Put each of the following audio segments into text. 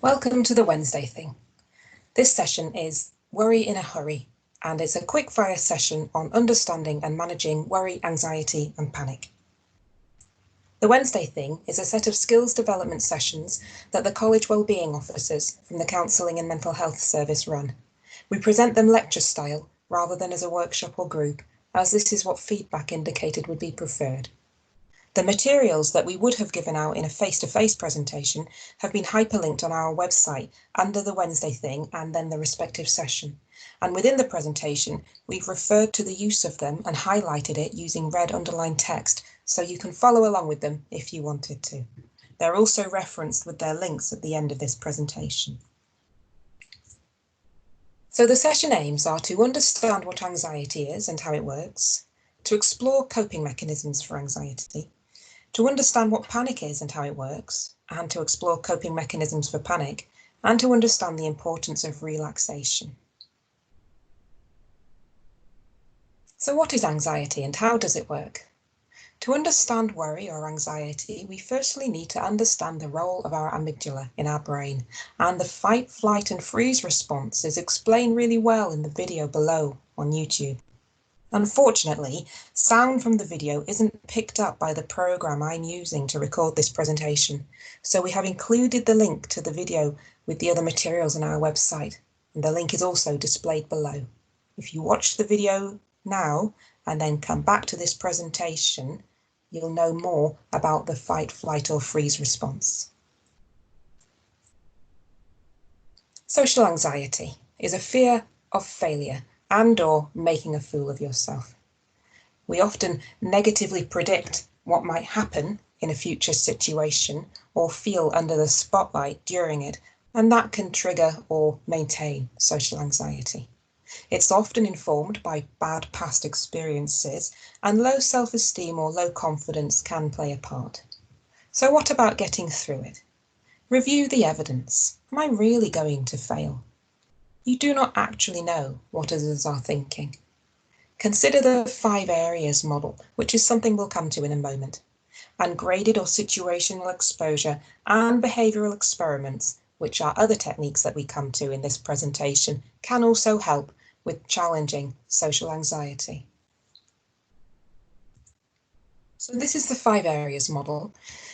Welcome to the Wednesday thing. This session is Worry in a Hurry, and it's a quick fire session on understanding and managing worry, anxiety and panic. The Wednesday thing is a set of skills development sessions that the College Wellbeing Officers from the Counselling and Mental Health Service run. We present them lecture style rather than as a workshop or group, as this is what feedback indicated would be preferred. The materials that we would have given out in a face-to-face presentation have been hyperlinked on our website under the Wednesday thing and then the respective session. And within the presentation, we've referred to the use of them and highlighted it using red underlined text, so you can follow along with them if you wanted to. They're also referenced with their links at the end of this presentation. So the session aims are to understand what anxiety is and how it works, to explore coping mechanisms for anxiety, to understand what panic is and how it works, and to explore coping mechanisms for panic, and to understand the importance of relaxation. So what is anxiety and how does it work? To understand worry or anxiety, we firstly need to understand the role of our amygdala in our brain, and the fight, flight and freeze response is explained really well in the video below on YouTube. Unfortunately, sound from the video isn't picked up by the program I'm using to record this presentation, so we have included the link to the video with the other materials on our website, and the link is also displayed below. If you watch the video now and then come back to this presentation, you'll know more about the fight, flight or freeze response. Social anxiety is a fear of failure and/or making a fool of yourself. We often negatively predict what might happen in a future situation or feel under the spotlight during it, and that can trigger or maintain social anxiety. It's often informed by bad past experiences, and low self-esteem or low confidence can play a part. So what about getting through it? Review the evidence. Am I really going to fail? You do not actually know what others are thinking. Consider the 5 areas model, which is something we'll come to in a moment, and graded or situational exposure and behavioural experiments, which are other techniques that we come to in this presentation, can also help with challenging social anxiety. So this is the 5 areas model.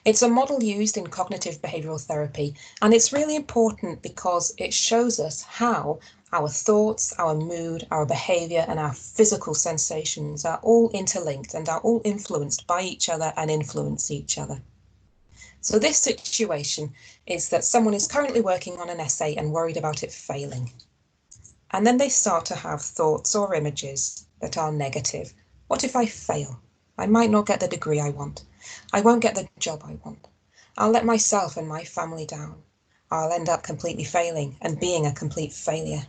It's a model used in cognitive behavioural therapy, and it's really important because it shows us how our thoughts, our mood, our behaviour and our physical sensations are all interlinked and are all influenced by each other and influence each other. So this situation is that someone is currently working on an essay and worried about it failing. And then they start to have thoughts or images that are negative. What if I fail? I might not get the degree I want. I won't get the job I want. I'll let myself and my family down. I'll end up completely failing and being a complete failure.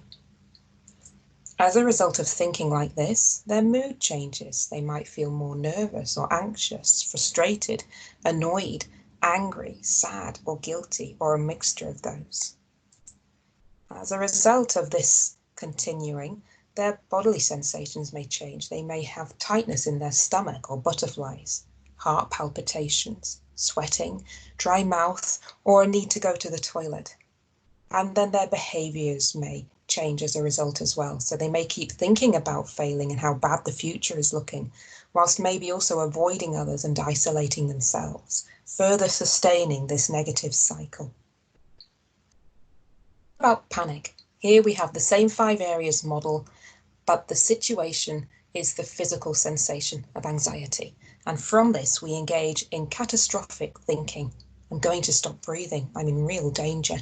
As a result of thinking like this, their mood changes. They might feel more nervous or anxious, frustrated, annoyed, angry, sad or guilty, or a mixture of those. As a result of this continuing, their bodily sensations may change. They may have tightness in their stomach or butterflies, heart palpitations, sweating, dry mouth, or a need to go to the toilet. And then their behaviours may change as a result as well. So they may keep thinking about failing and how bad the future is looking, whilst maybe also avoiding others and isolating themselves, further sustaining this negative cycle. About panic. Here we have the same 5 areas model, but the situation is the physical sensation of anxiety. And from this, we engage in catastrophic thinking. I'm going to stop breathing. I'm in real danger.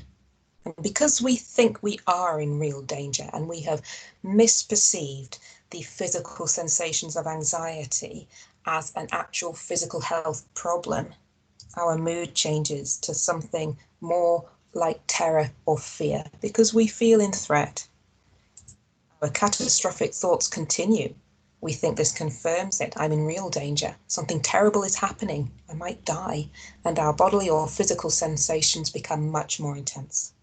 And because we think we are in real danger and we have misperceived the physical sensations of anxiety as an actual physical health problem, our mood changes to something more like terror or fear because we feel in threat. Our catastrophic thoughts continue. We think this confirms it. I'm in real danger. Something terrible is happening. I might die. And our bodily or physical sensations become much more intense.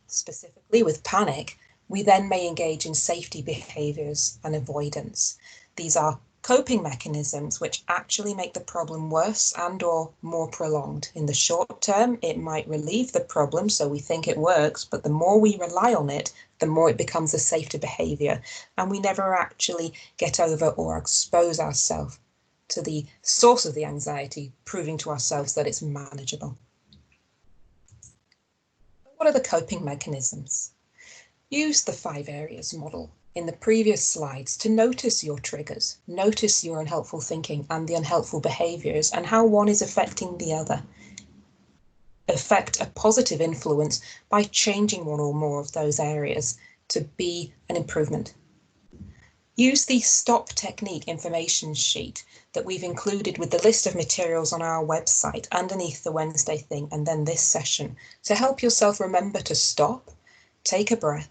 Specifically with panic, we then may engage in safety behaviours and avoidance. These are Coping mechanisms which actually make the problem worse and/or more prolonged. In the short term, it might relieve the problem, so we think it works, but the more we rely on it, the more it becomes a safer behaviour, and we never actually get over or expose ourselves to the source of the anxiety, proving to ourselves that it's manageable. What are the coping mechanisms? Use the 5 areas model in the previous slides to notice your triggers, notice your unhelpful thinking and the unhelpful behaviours and how one is affecting the other. Affect a positive influence by changing one or more of those areas to be an improvement. Use the STOP technique information sheet that we've included with the list of materials on our website underneath the Wednesday thing and then this session to help yourself remember to stop, take a breath,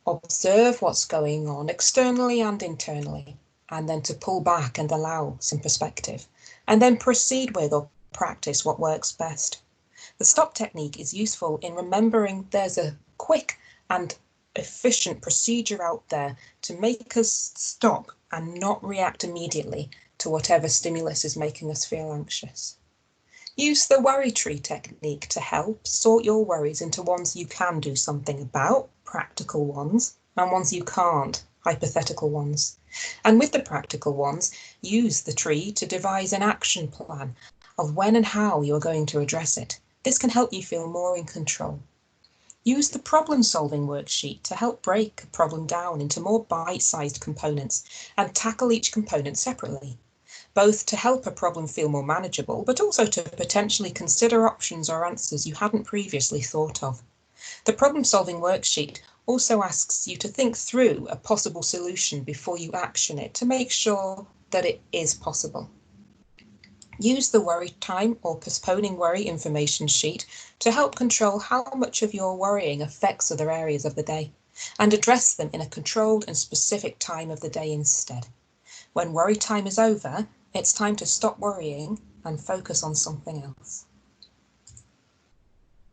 observe what's going on externally and internally, and then to pull back and allow some perspective, and then proceed with or practice what works best. The STOP technique is useful in remembering there's a quick and efficient procedure out there to make us stop and not react immediately to whatever stimulus is making us feel anxious. Use the worry tree technique to help sort your worries into ones you can do something about, practical ones, and ones you can't, hypothetical ones. And with the practical ones, use the tree to devise an action plan of when and how you are going to address it. This can help you feel more in control. Use the problem-solving worksheet to help break a problem down into more bite-sized components and tackle each component separately, both to help a problem feel more manageable, but also to potentially consider options or answers you hadn't previously thought of. The problem-solving worksheet also asks you to think through a possible solution before you action it to make sure that it is possible. Use the worry time or postponing worry information sheet to help control how much of your worrying affects other areas of the day and address them in a controlled and specific time of the day instead. When worry time is over, it's time to stop worrying and focus on something else.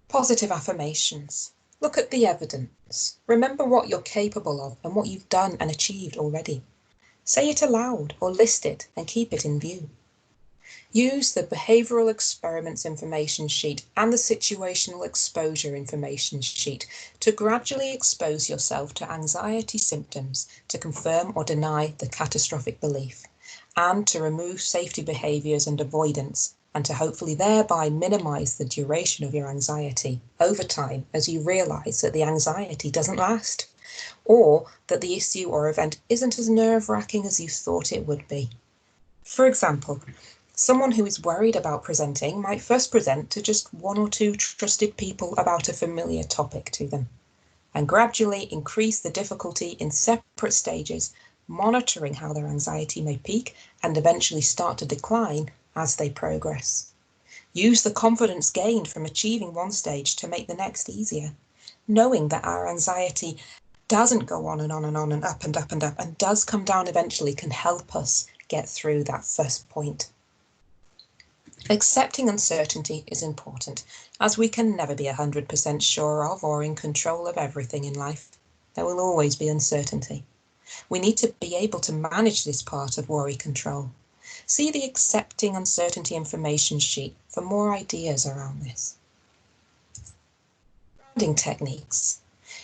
Positive affirmations. Look at the evidence. Remember what you're capable of and what you've done and achieved already. Say it aloud or list it and keep it in view. Use the behavioural experiments information sheet and the situational exposure information sheet to gradually expose yourself to anxiety symptoms to confirm or deny the catastrophic belief, and to remove safety behaviours and avoidance, and to hopefully thereby minimise the duration of your anxiety over time as you realise that the anxiety doesn't last, or that the issue or event isn't as nerve-wracking as you thought it would be. For example, someone who is worried about presenting might first present to just 1 or 2 trusted people about a familiar topic to them, and gradually increase the difficulty in separate stages, monitoring how their anxiety may peak and eventually start to decline as they progress. Use the confidence gained from achieving one stage to make the next easier, knowing that our anxiety doesn't go on and on and on and up and up and up and does come down eventually can help us get through that first point. Accepting uncertainty is important, as we can never be 100% sure of or in control of everything in life. There will always be uncertainty. We need to be able to manage this part of worry control. See the Accepting Uncertainty information sheet for more ideas around this. Grounding techniques.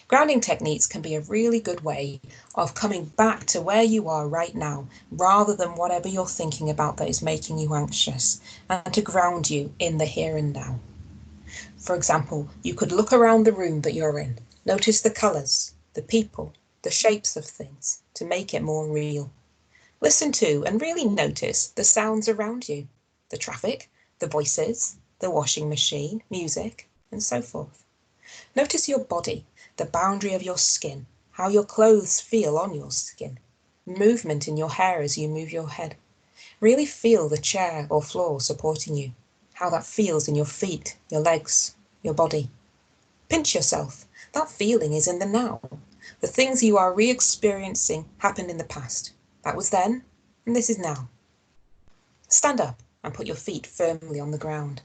Grounding techniques can be a really good way of coming back to where you are right now, rather than whatever you're thinking about that is making you anxious, and to ground you in the here and now. For example, you could look around the room that you're in, notice the colours, the people, the shapes of things to make it more real. Listen to and really notice the sounds around you, the traffic, the voices, the washing machine, music, and so forth. Notice your body, the boundary of your skin, how your clothes feel on your skin, movement in your hair as you move your head. Really feel the chair or floor supporting you, how that feels in your feet, your legs, your body. Pinch yourself. That feeling is in the now. The things you are re-experiencing happened in the past. That was then, and this is now. Stand up and put your feet firmly on the ground.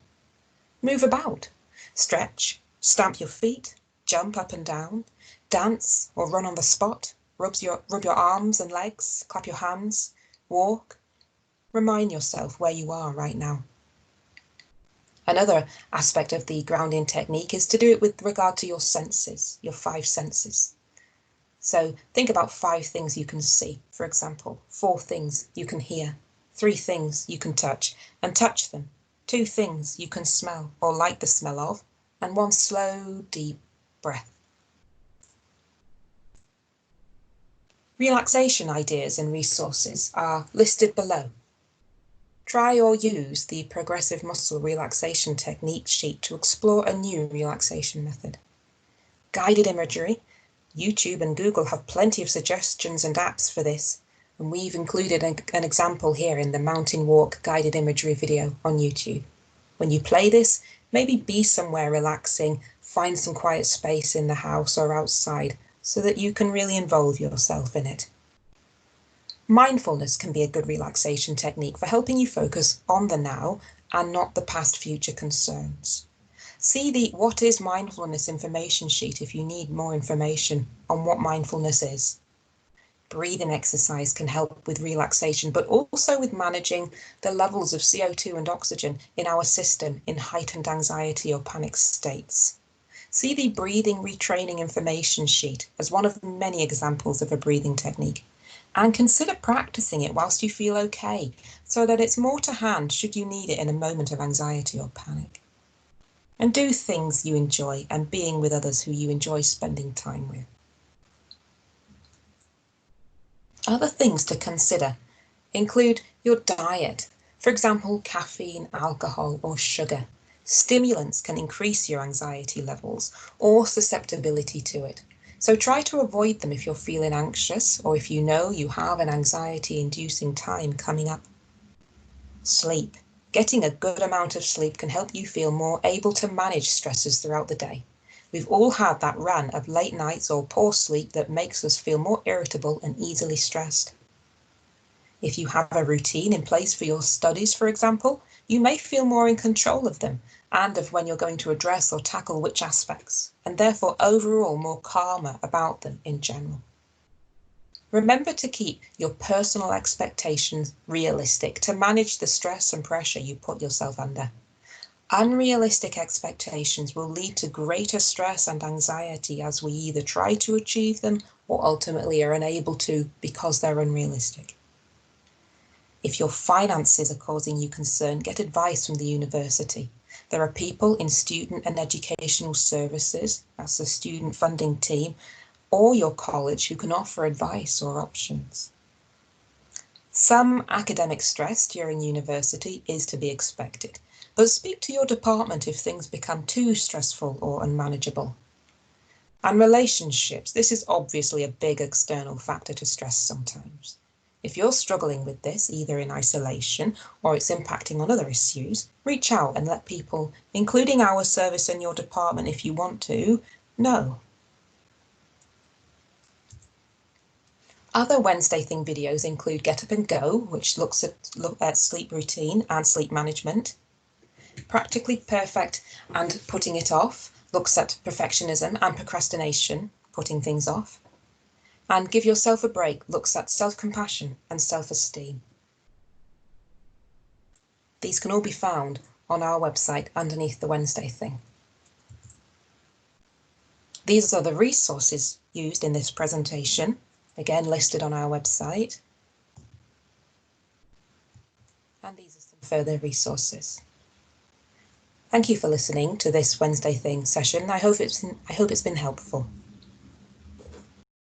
Move about. Stretch, stamp your feet, jump up and down, dance or run on the spot, rub your arms and legs, clap your hands, walk, Remind yourself where you are right now. Another aspect of the grounding technique is to do it with regard to your senses, your 5 senses. So think about 5 things you can see, for example, 4 things you can hear, 3 things you can touch and touch them, 2 things you can smell or like the smell of, and 1 slow, deep breath. Relaxation ideas and resources are listed below. Try or use the progressive muscle relaxation technique sheet to explore a new relaxation method. Guided imagery. YouTube and Google have plenty of suggestions and apps for this, and we've included an example here in the mountain walk guided imagery video on YouTube. When you play this, maybe be somewhere relaxing, find some quiet space in the house or outside so that you can really involve yourself in it. Mindfulness can be a good relaxation technique for helping you focus on the now and not the past future concerns. See the What is Mindfulness information sheet if you need more information on what mindfulness is. Breathing exercise can help with relaxation, but also with managing the levels of CO2 and oxygen in our system in heightened anxiety or panic states. See the breathing retraining information sheet as one of many examples of a breathing technique. And consider practicing it whilst you feel okay, so that it's more to hand should you need it in a moment of anxiety or panic. And do things you enjoy and being with others who you enjoy spending time with. Other things to consider include your diet. For example, caffeine, alcohol or sugar. Stimulants can increase your anxiety levels or susceptibility to it. So try to avoid them if you're feeling anxious or if you know you have an anxiety-inducing time coming up. Sleep. Getting a good amount of sleep can help you feel more able to manage stresses throughout the day. We've all had that run of late nights or poor sleep that makes us feel more irritable and easily stressed. If you have a routine in place for your studies, for example, you may feel more in control of them and of when you're going to address or tackle which aspects, and therefore overall more calmer about them in general. Remember to keep your personal expectations realistic to manage the stress and pressure you put yourself under. Unrealistic expectations will lead to greater stress and anxiety as we either try to achieve them or ultimately are unable to because they're unrealistic. If your finances are causing you concern, get advice from the university. There are people in student and educational services, that's the student funding team, or your college who can offer advice or options. Some academic stress during university is to be expected, but speak to your department if things become too stressful or unmanageable. And relationships, this is obviously a big external factor to stress sometimes. If you're struggling with this, either in isolation or it's impacting on other issues, reach out and let people, including our service and your department if you want to, know. Other Wednesday Thing videos include Get Up and Go, which looks at sleep routine and sleep management. Practically Perfect and Putting It Off looks at perfectionism and procrastination, putting things off. And Give Yourself a Break looks at self-compassion and self-esteem. These can all be found on our website underneath the Wednesday Thing. These are the resources used in this presentation, again listed on our website. And these are some further resources. Thank you for listening to this Wednesday Thing session. I hope it's been helpful.